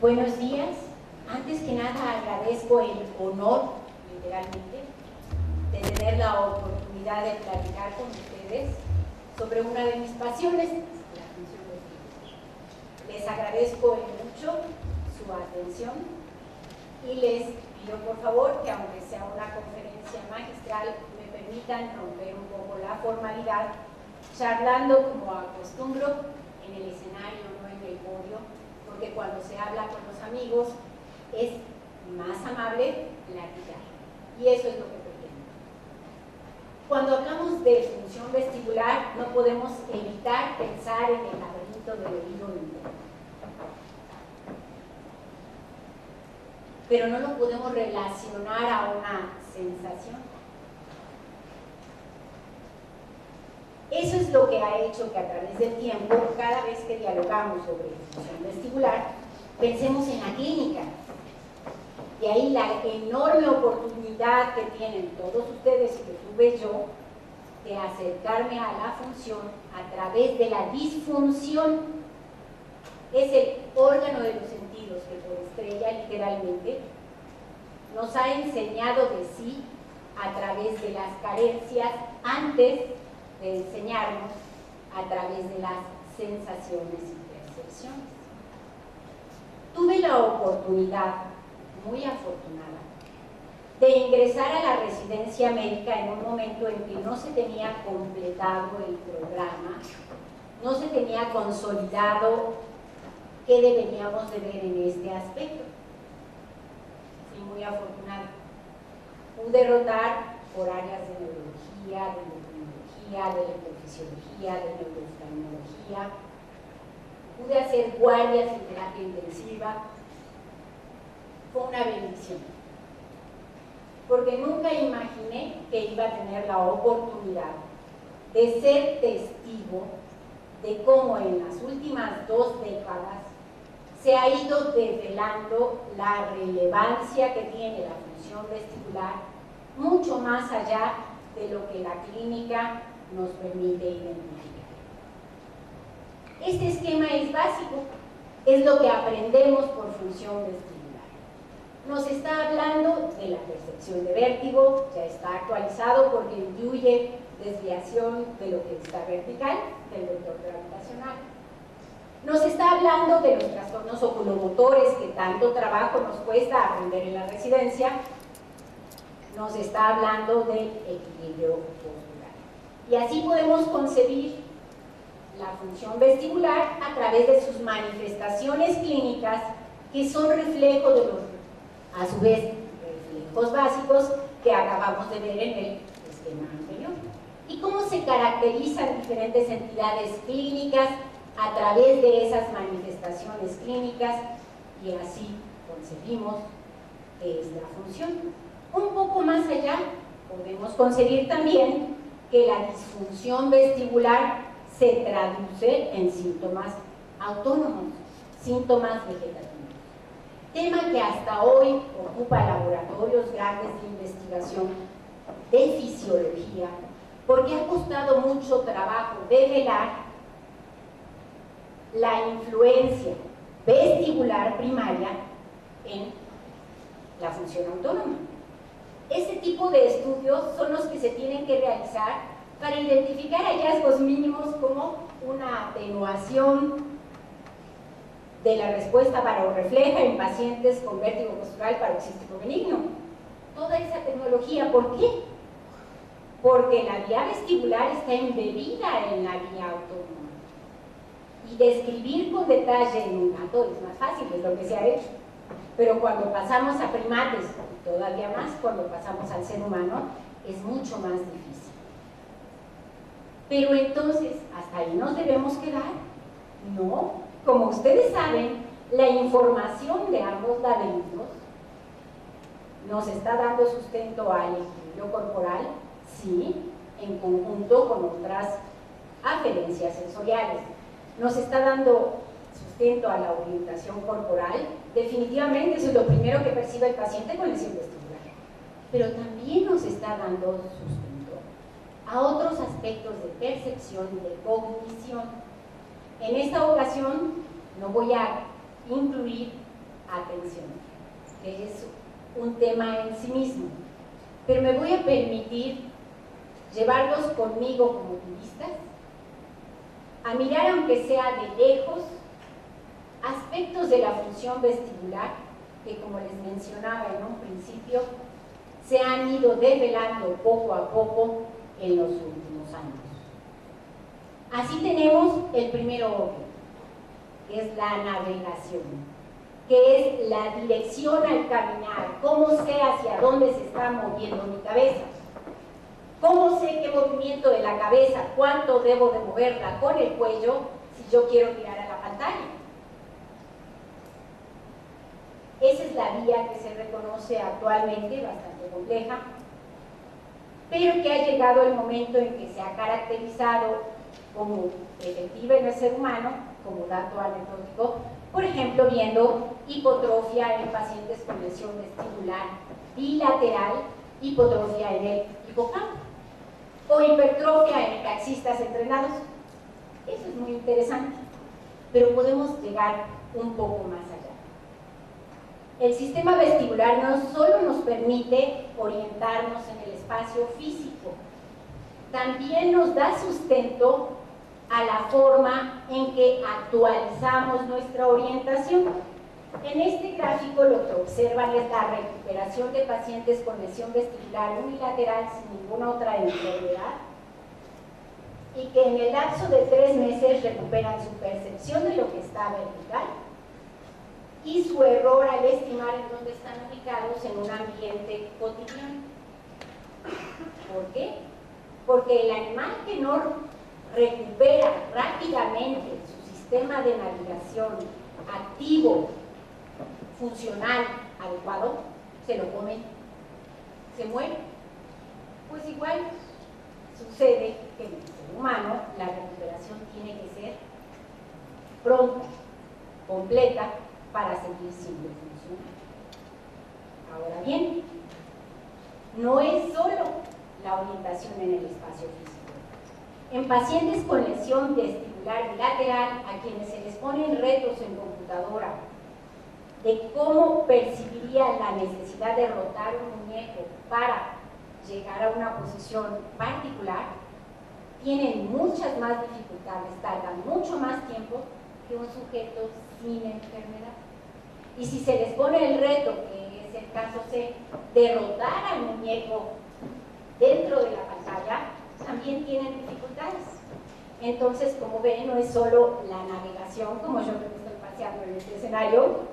Buenos días. Antes que nada agradezco el honor, literalmente, de tener la oportunidad de platicar con ustedes sobre una de mis pasiones, la función vestibular. Les agradezco mucho su atención y les pido por favor que, aunque sea una conferencia magistral, me permitan romper un poco la formalidad, charlando como acostumbro en el escenario, no en el podio, porque cuando se habla con los amigos es más amable platicar, y eso es lo que pretendo. Cuando hablamos de función vestibular, no podemos evitar pensar en el laberinto del oído interno, pero no lo podemos relacionar a una sensación. Eso es lo que ha hecho que a través del tiempo, cada vez que dialogamos sobre función vestibular, pensemos en la clínica. De ahí la enorme oportunidad que tienen todos ustedes y que tuve yo de acercarme a la función a través de la disfunción. Es el órgano de los sentidos que por estrella, literalmente, nos ha enseñado de sí a través de las carencias antes de enseñarnos a través de las sensaciones y percepciones. Tuve la oportunidad, muy afortunada, de ingresar a la residencia médica en un momento en que no se tenía completado el programa, no se tenía consolidado qué deberíamos de ver en este aspecto. Fui muy afortunada. Pude rotar por áreas de neurología, de de electrofisiología, de neurooftalmología. Pude hacer guardias en terapia intensiva. Fue una bendición, porque nunca imaginé que iba a tener la oportunidad de ser testigo de cómo en las últimas 2 décadas se ha ido desvelando la relevancia que tiene la función vestibular, mucho más allá de lo que la clínica nos permite identificar. Este esquema es básico, es lo que aprendemos por función vestibular. Nos está hablando de la percepción de vértigo, ya está actualizado porque incluye desviación de lo que está vertical, del vector gravitacional. Nos está hablando de los trastornos oculomotores que tanto trabajo nos cuesta aprender en la residencia. Nos está hablando del equilibrio postural. Y así podemos concebir la función vestibular a través de sus manifestaciones clínicas, que son reflejo de los, a su vez, reflejos básicos que acabamos de ver en el esquema anterior. Y cómo se caracterizan diferentes entidades clínicas a través de esas manifestaciones clínicas, y así concebimos qué es la función. Un poco más allá, podemos concebir también que la disfunción vestibular se traduce en síntomas autónomos, síntomas vegetativos. Tema que hasta hoy ocupa laboratorios grandes de investigación de fisiología, porque ha costado mucho trabajo develar la influencia vestibular primaria en la función autónoma. Ese tipo de estudios son los que se tienen que realizar para identificar hallazgos mínimos como una atenuación de la respuesta barorrefleja en pacientes con vértigo postural paroxístico benigno. Toda esa tecnología, ¿por qué? Porque la vía vestibular está embebida en la vía autónoma. Y describir con detalle en un gato es más fácil, es lo que se ha hecho. Pero cuando pasamos a primates, y todavía más cuando pasamos al ser humano, es mucho más difícil. Pero entonces, ¿hasta ahí nos debemos quedar? No. Como ustedes saben, la información de ambos laberintos nos está dando sustento al equilibrio corporal, sí, en conjunto con otras aferencias sensoriales. Nos está dando sustento a la orientación corporal. Definitivamente eso es lo primero que percibe el paciente con lesión vestibular, pero también nos está dando sustento a otros aspectos de percepción y de cognición. En esta ocasión no voy a incluir atención, que es un tema en sí mismo. Pero me voy a permitir llevarlos conmigo como turistas a mirar, aunque sea de lejos, aspectos de la función vestibular que, como les mencionaba en un principio, se han ido develando poco a poco en los últimos años. Así tenemos el primero obvio, que es la navegación, que es la dirección al caminar, cómo sé hacia dónde se está moviendo mi cabeza, cómo sé qué movimiento de la cabeza, cuánto debo de moverla con el cuello si yo quiero mirar a la pantalla. Esa es la vía que se reconoce actualmente, bastante compleja, pero que ha llegado el momento en que se ha caracterizado como efectiva en el ser humano, como dato anecdótico, por ejemplo, viendo hipotrofia en pacientes con lesión vestibular bilateral, hipotrofia en el hipocampo, o hipertrofia en taxistas entrenados. Eso es muy interesante, pero podemos llegar un poco más allá. El sistema vestibular no solo nos permite orientarnos en el espacio físico, también nos da sustento a la forma en que actualizamos nuestra orientación. En este gráfico lo que observan es la recuperación de pacientes con lesión vestibular unilateral sin ninguna otra enfermedad y que en el lapso de 3 meses recuperan su percepción de lo que está vertical y su error al estimar en dónde están ubicados en un ambiente cotidiano. ¿Por qué? Porque el animal que no recupera rápidamente su sistema de navegación activo, funcional, adecuado, se lo come, se muere. Pues igual sucede que en el ser humano la recuperación tiene que ser pronta, completa, para seguir siendo funcional. Ahora bien, no es solo la orientación en el espacio físico. En pacientes con lesión vestibular bilateral, a quienes se les ponen retos en computadora de cómo percibiría la necesidad de rotar un muñeco para llegar a una posición particular, tienen muchas más dificultades, tardan mucho más tiempo que un sujeto sin enfermedad. Y si se les pone el reto, que es el caso C, de rotar al muñeco dentro de la pantalla, también tienen dificultades. Entonces, como ven, no es solo la navegación, como yo me estoy paseando en este escenario,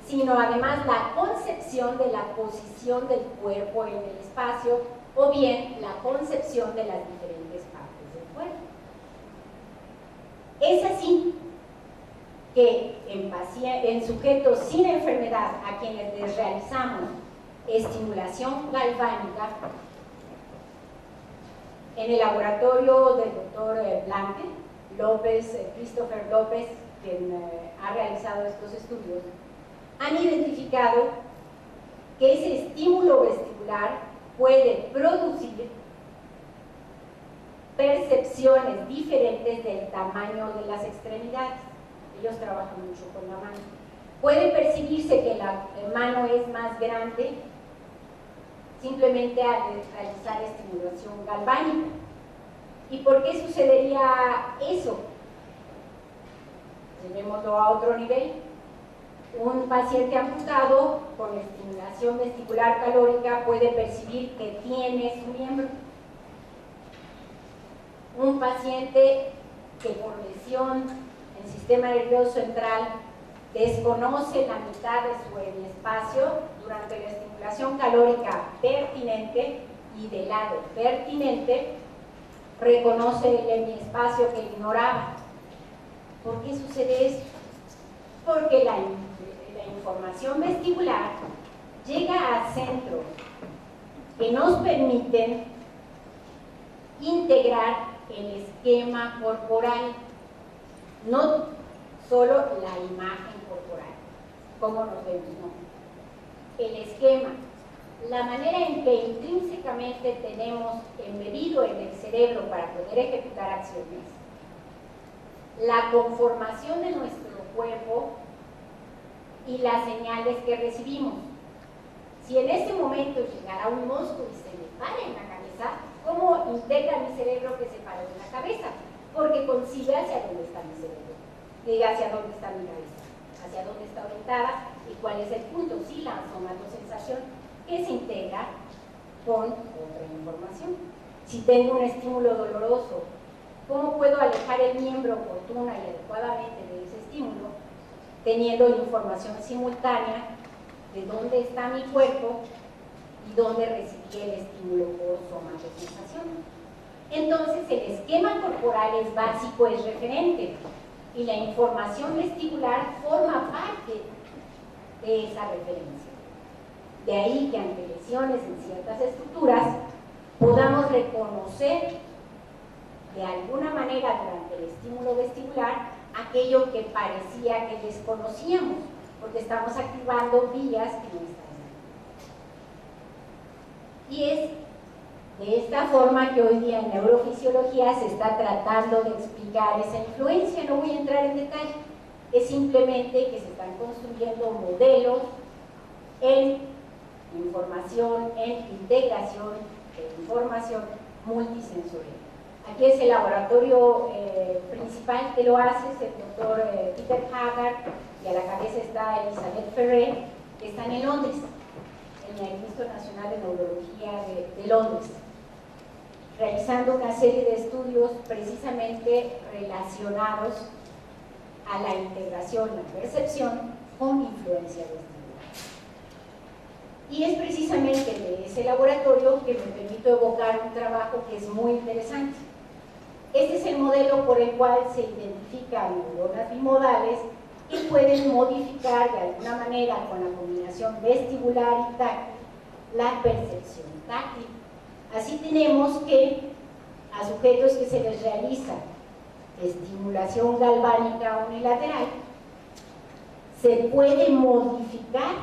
sino además la concepción de la posición del cuerpo en el espacio, o bien la concepción de las diferentes partes del cuerpo. Es así que en sujetos sin enfermedad a quienes les realizamos estimulación galvánica, en el laboratorio del doctor Blanque López, Christopher López, quien ha realizado estos estudios, han identificado que ese estímulo vestibular puede producir percepciones diferentes del tamaño de las extremidades. Ellos trabajan mucho con la mano. Puede percibirse que la mano es más grande simplemente al realizar estimulación galvánica. ¿Y por qué sucedería eso? Llevémoslo a otro nivel. Un paciente amputado con estimulación vestibular calórica puede percibir que tiene su miembro. Un paciente que por lesión en el sistema nervioso central desconoce la mitad de su hemiespacio durante la estimulación calórica pertinente y del lado pertinente reconoce el hemiespacio que ignoraba. ¿Por qué sucede esto? Porque la información vestibular llega a centros que nos permiten integrar el esquema corporal, no solo la imagen corporal, como nos vemos, no. El esquema, la manera en que intrínsecamente tenemos embebido en el cerebro para poder ejecutar acciones, la conformación de nuestro cuerpo y las señales que recibimos. Si en este momento llegara un mosco y se me para en la cabeza, ¿cómo integra mi cerebro que se paró en la cabeza? Porque concibe hacia dónde está mi cerebro, hacia dónde está mi cabeza, hacia dónde está orientada y cuál es el punto. Sí, la somatosensación que se integra con otra información. Si tengo un estímulo doloroso, ¿cómo puedo alejar el miembro oportuna y adecuadamente de ese estímulo, teniendo la información simultánea de dónde está mi cuerpo y dónde recibí el estímulo por somatosensación? Entonces, el esquema corporal es básico, es referente, y la información vestibular forma parte de esa referencia. De ahí que ante lesiones en ciertas estructuras podamos reconocer de alguna manera durante el estímulo vestibular aquello que parecía que desconocíamos, porque estamos activando vías que no están. Y es de esta forma que hoy día en neurofisiología se está tratando de explicar esa influencia. No voy a entrar en detalle, es simplemente que se están construyendo modelos en información, en integración de información multisensorial. Aquí es el laboratorio principal que lo hace, es el doctor Peter Haggard, y a la cabeza está Elizabeth Ferrer, que están en Londres, en el Instituto Nacional de Neurología de Londres, realizando una serie de estudios precisamente relacionados a la integración, la percepción con influencia vestibular. Y es precisamente de ese laboratorio que me permito evocar un trabajo que es muy interesante. Este es el modelo por el cual se identifican neuronas bimodales que pueden modificar de alguna manera con la combinación vestibular y táctil la percepción táctil. Así tenemos que a sujetos que se les realiza estimulación galvánica unilateral se puede modificar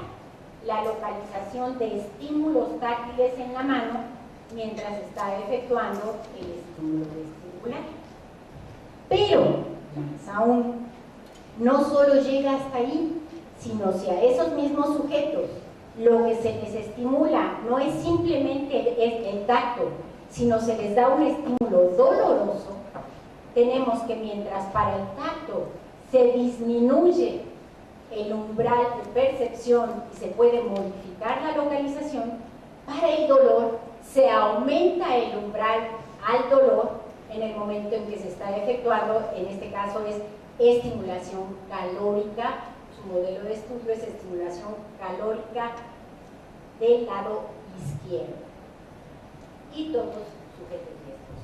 la localización de estímulos táctiles en la mano mientras está efectuando el estímulo vestibular. Pero, más aún, no solo llega hasta ahí, sino si a esos mismos sujetos lo que se les estimula no es simplemente el tacto, sino se les da un estímulo doloroso, tenemos que mientras para el tacto se disminuye el umbral de percepción y se puede modificar la localización, para el dolor se aumenta el umbral al dolor en el momento en que se está efectuando, en este caso es estimulación calórica. Su modelo de estudio es estimulación calórica del lado izquierdo y todos sujetos de estos.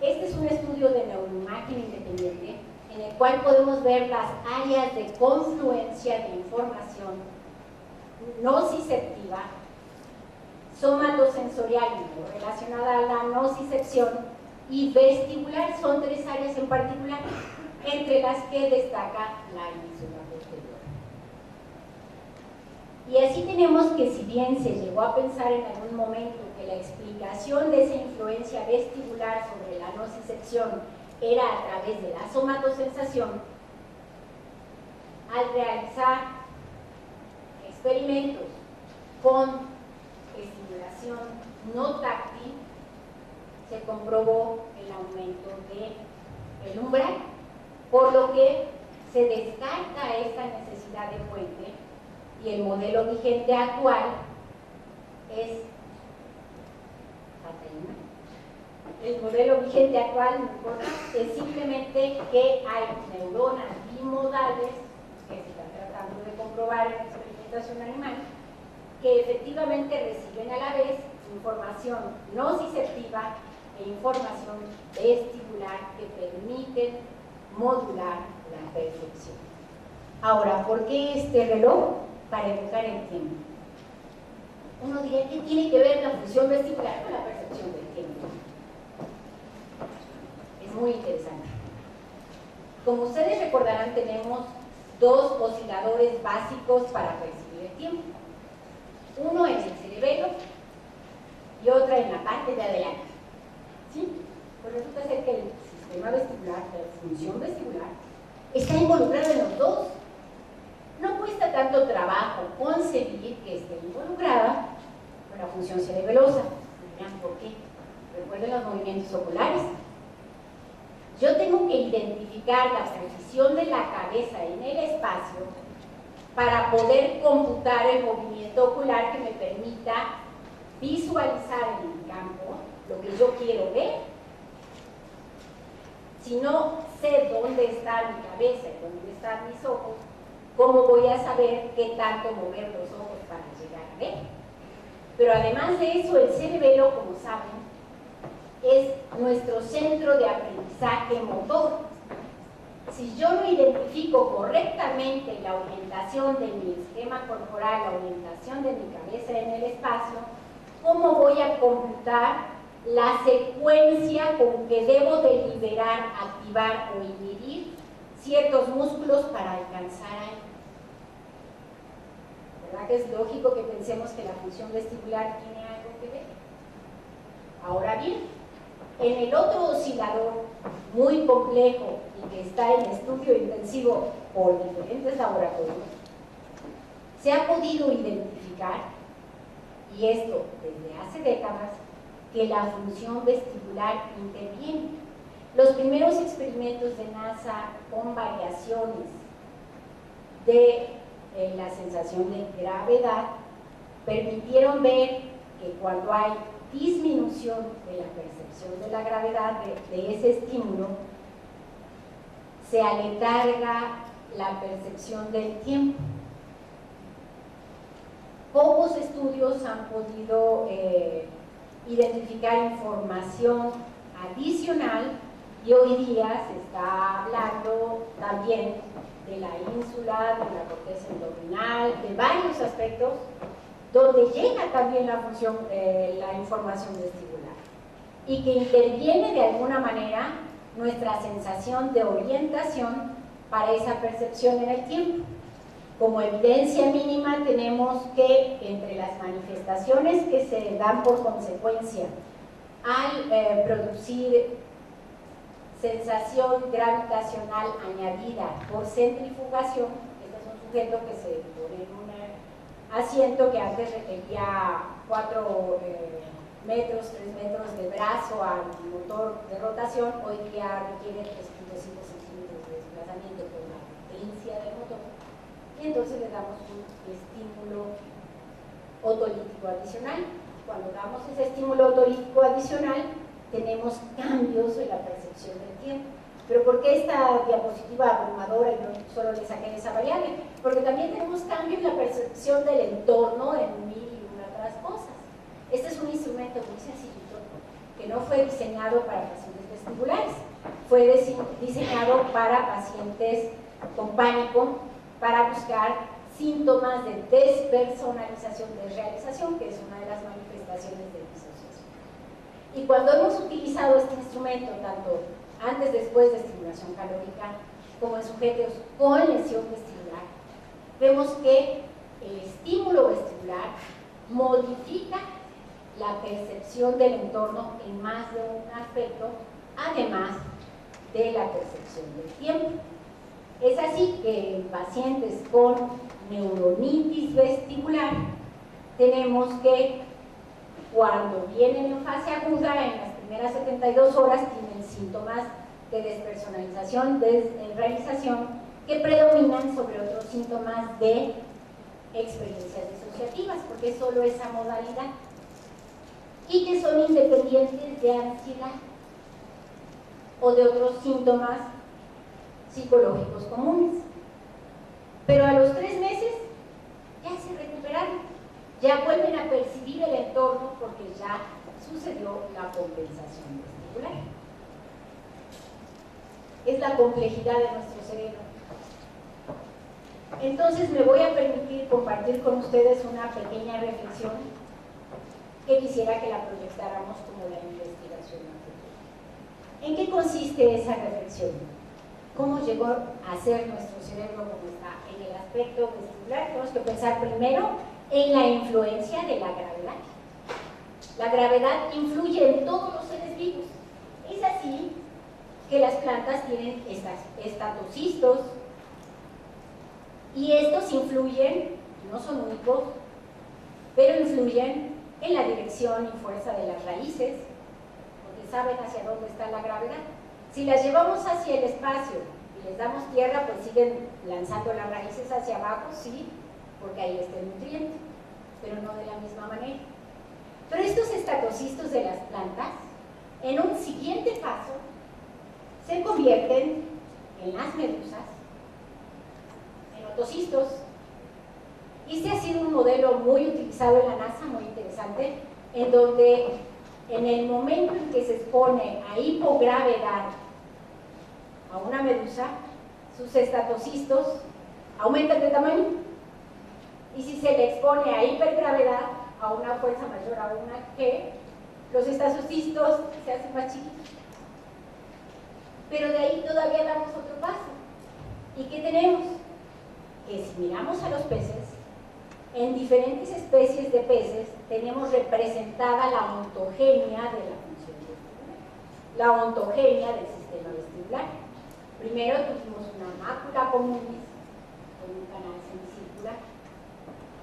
Este es un estudio de neuroimagen independiente en el cual podemos ver las áreas de confluencia de información nociceptiva, somatosensorial relacionada a la nocicepción y vestibular. Son tres áreas en particular, entre las que destaca la emisora posterior. Y así tenemos que, si bien se llegó a pensar en algún momento que la explicación de esa influencia vestibular sobre la nocicepción era a través de la somatosensación, al realizar experimentos con estimulación no táctil, se comprobó el aumento del umbral, por lo que se descarta esta necesidad de fuente y el modelo vigente actual es el modelo vigente actual es simplemente que hay neuronas bimodales que se están tratando de comprobar en experimentación animal, que efectivamente reciben a la vez información nociceptiva e información vestibular que permiten modular la percepción. Ahora, ¿por qué este reloj? Para educar el tiempo. Uno diría, ¿qué tiene que ver la función vestibular con la percepción del tiempo? Es muy interesante. Como ustedes recordarán, tenemos dos osciladores básicos para percibir el tiempo. Uno en el cerebelo y otra en la parte de adelante. ¿Sí? Pues resulta ser que el sistema vestibular, la función vestibular, está involucrado en los dos. No cuesta tanto trabajo concebir que esté involucrada con la función cerebelosa. Dirán, ¿por qué? Recuerden los movimientos oculares. Yo tengo que identificar la posición de la cabeza en el espacio para poder computar el movimiento ocular que me permita visualizar en el campo lo que yo quiero ver. Si no sé dónde está mi cabeza y dónde están mis ojos, ¿cómo voy a saber qué tanto mover los ojos para llegar a ver? Pero además de eso, el cerebelo, como saben, es nuestro centro de aprendizaje motor. Si yo no identifico correctamente la orientación de mi esquema corporal, la orientación de mi cabeza en el espacio, ¿cómo voy a computar la secuencia con que debo de liberar, activar o inhibir ciertos músculos para alcanzar ahí? ¿Verdad que es lógico que pensemos que la función vestibular tiene algo que ver? Ahora bien, en el otro oscilador muy complejo y que está en estudio intensivo por diferentes laboratorios, se ha podido identificar, y esto desde hace décadas, que la función vestibular interviene. Los primeros experimentos de NASA con variaciones de la sensación de gravedad permitieron ver que cuando hay disminución de la percepción de la gravedad de ese estímulo, se aletarga la percepción del tiempo. Pocos estudios han podido identificar información adicional y hoy día se está hablando también de la ínsula, de la corteza abdominal, de varios aspectos donde llega también la función, la información vestibular y que interviene de alguna manera nuestra sensación de orientación para esa percepción en el tiempo. Como evidencia mínima tenemos que entre las manifestaciones que se dan por consecuencia al producir sensación gravitacional añadida por centrifugación, este es un sujeto que se pone en un asiento que antes requería 4 metros, 3 metros de brazo al motor de rotación, hoy día requiere 3.5 centímetros de desplazamiento por la potencia del motor, y entonces le damos un estímulo otolítico adicional. Cuando damos ese estímulo otolítico adicional, tenemos cambios en la percepción del tiempo. Pero ¿por qué esta diapositiva abrumadora y no solo le saqué esa variable? Porque también tenemos cambio en la percepción del entorno en mil y una otras cosas. Este es un instrumento muy sencillito que no fue diseñado para pacientes vestibulares, fue diseñado para pacientes con pánico, para buscar síntomas de despersonalización, desrealización, que es una de las manifestaciones de disociación. Y cuando hemos utilizado este instrumento, tanto antes, después de estimulación calórica, como en sujetos con lesión vestibular, vemos que el estímulo vestibular modifica la percepción del entorno en más de un aspecto, además de la percepción del tiempo. Es así que en pacientes con neuronitis vestibular tenemos que cuando vienen en fase aguda, en las primeras 72 horas tienen síntomas de despersonalización, desrealización, que predominan sobre otros síntomas de experiencias disociativas, porque es solo esa modalidad, y que son independientes de ansiedad o de otros síntomas psicológicos comunes. Pero a los 3 meses ya se recuperaron, ya vuelven a percibir el entorno porque ya sucedió la compensación vestibular. Es la complejidad de nuestro cerebro. Entonces me voy a permitir compartir con ustedes una pequeña reflexión que quisiera que la proyectáramos como la investigación anterior. ¿En qué consiste esa reflexión? ¿Cómo llegó a ser nuestro cerebro como está? En el aspecto vestibular tenemos que pensar primero en la influencia de la gravedad. La gravedad influye en todos los seres vivos. Es así que las plantas tienen estatocistos y estos influyen, no son únicos, pero influyen en la dirección y fuerza de las raíces, porque saben hacia dónde está la gravedad. Si las llevamos hacia el espacio y les damos tierra, pues siguen lanzando las raíces hacia abajo, sí, porque ahí está el nutriente, pero no de la misma manera. Pero estos estatocistos de las plantas, en un siguiente paso, se convierten en las medusas, en otocistos, y este ha sido un modelo muy utilizado en la NASA, muy interesante, en donde en el momento en que se expone a hipogravedad a una medusa, sus estatocistos aumentan de tamaño, y si se le expone a hipergravedad a una fuerza mayor a una G, los estatocistos se hacen más chiquitos. Pero de ahí todavía damos otro paso. ¿Y qué tenemos? Que si miramos a los peces, en diferentes especies de peces tenemos representada la ontogenia de la función vestibular, la ontogenia del sistema vestibular. Primero tuvimos una mácula communis con un canal semicircular.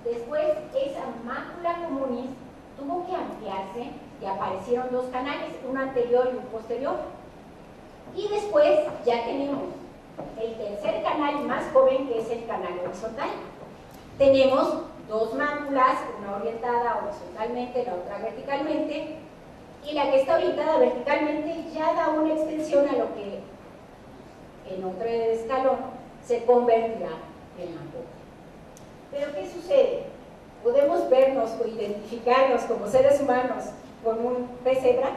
Después esa mácula communis tuvo que ampliarse y aparecieron dos canales, uno anterior y un posterior. Y después ya tenemos el tercer canal más joven, que es el canal horizontal. Tenemos dos máculas, una orientada horizontalmente, la otra verticalmente, y la que está orientada verticalmente ya da una extensión a lo que en otro escalón se convertirá en la boca. Pero ¿qué sucede? Podemos vernos o identificarnos como seres humanos con un pez cebra.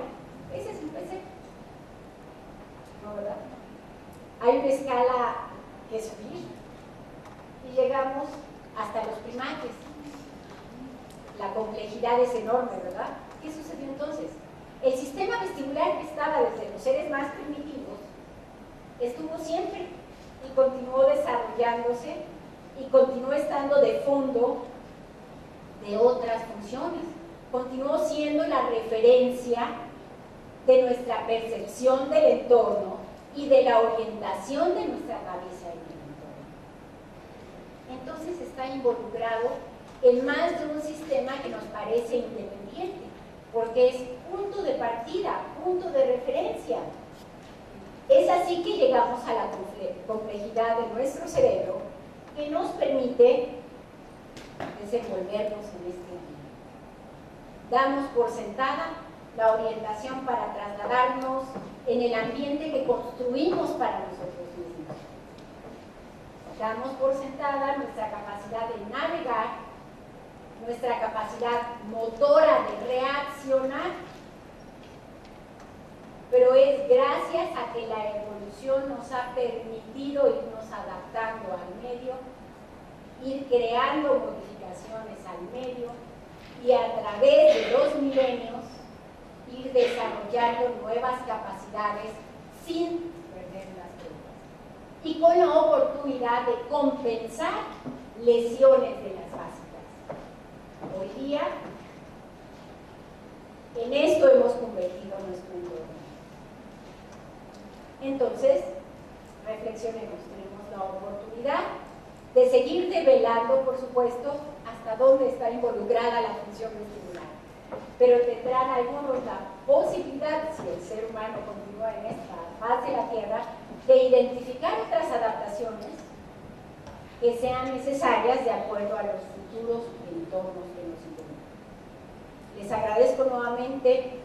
Ese es un pez cebra, ¿no, verdad? Hay una escala que subir y llegamos hasta los primates. La complejidad es enorme, ¿verdad? ¿Qué sucedió entonces? El sistema vestibular que estaba desde los seres más primitivos estuvo siempre y continuó desarrollándose y continuó estando de fondo de otras funciones. Continuó siendo la referencia de nuestra percepción del entorno y de la orientación de nuestra cabeza en el entorno. Entonces está involucrado en más de un sistema que nos parece independiente, porque es punto de partida, punto de referencia. Es así que llegamos a la complejidad de nuestro cerebro, que nos permite desenvolvernos en este mundo. Damos por sentada la orientación para trasladarnos en el ambiente que construimos para nosotros mismos. Damos por sentada nuestra capacidad de navegar, nuestra capacidad motora de reaccionar, pero es gracias a que la evolución nos ha permitido irnos adaptando al medio, ir creando modificaciones al medio y a través de los milenios ir desarrollando nuevas capacidades sin perder las otras y con la oportunidad de compensar lesiones de las básicas. Hoy día en esto hemos convertido nuestro entorno. Entonces, reflexionemos, tenemos la oportunidad de seguir develando, por supuesto, hasta dónde está involucrada la función vestibular. Pero tendrán algunos la posibilidad, si el ser humano continúa en esta faz de la Tierra, de identificar otras adaptaciones que sean necesarias de acuerdo a los futuros entornos que nos involucran. Les agradezco nuevamente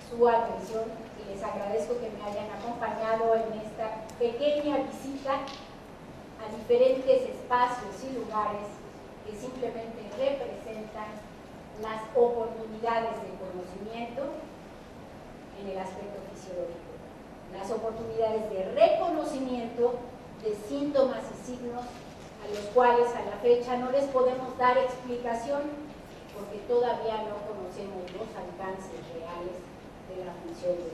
su atención y les agradezco que me hayan acompañado en esta pequeña visita a diferentes espacios y lugares que simplemente representan las oportunidades de conocimiento en el aspecto fisiológico, las oportunidades de reconocimiento de síntomas y signos a los cuales a la fecha no les podemos dar explicación porque todavía no conocemos los alcances reales de la función de